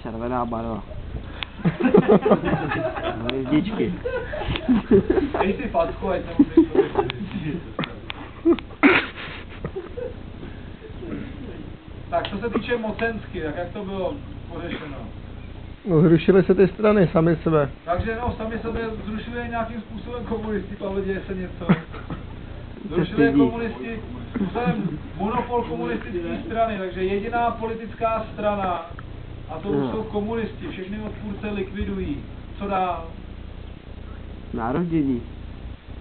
Červená barva. Hvězdičky. Dej si facku, ať nemusíš to říct. Tak, co se týče mocensky, tak jak to bylo pořešeno? No, zrušily se ty strany sami sebe. Takže no, sami sebe zrušili nějakým způsobem komunisti, Pavle, děje se něco. Zrušili je komunisti, způsobem monopol komunistické strany, takže jediná politická strana, a to už jsou komunisti, všechny odpůrce likvidují. Co dál? Národnění.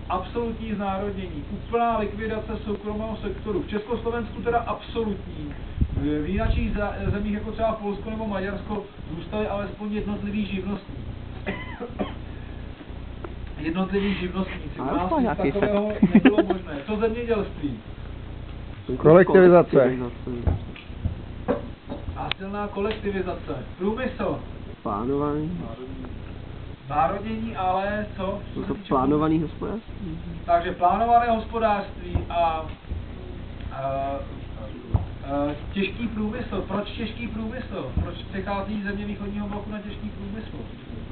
Absolutní znárodnění, úplná likvidace soukromého sektoru. V Československu teda absolutní. V jiných zemích, jako třeba Polsko nebo Maďarsko, zůstaly alespoň jednotliví živnostníci. Jednotliví živnostníci. U nás nic takového nebylo možné. Co zemědělství? Kolektivizace. Násilná kolektivizace. Průmysl. Plánování. Národnění, ale co? To jsou plánovaný hospodářství. Takže plánované hospodářství a těžký průmysl. Proč těžký průmysl? Proč přechází země východního bloku na těžký průmysl?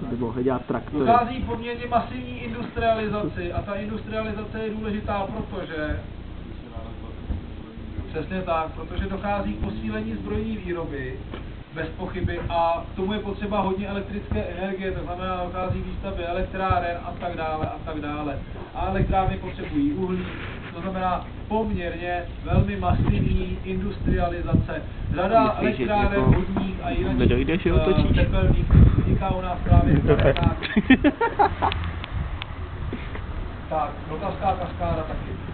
Aby mohli dělat traktory. Dochází poměrně masivní industrializaci a ta industrializace je důležitá, protože přesně tak, protože dochází k posílení zbrojní výroby bez pochyby a k tomu je potřeba hodně elektrické energie, to znamená dochází výstavby elektráren a tak dále a tak dále. A elektrárny potřebují uhlí, to znamená poměrně velmi masivní industrializace. Řada elektráren, vodních a jiných tepelných vzniká u nás právě v Kamenáku. Tak, Vltavská kaskáda taky.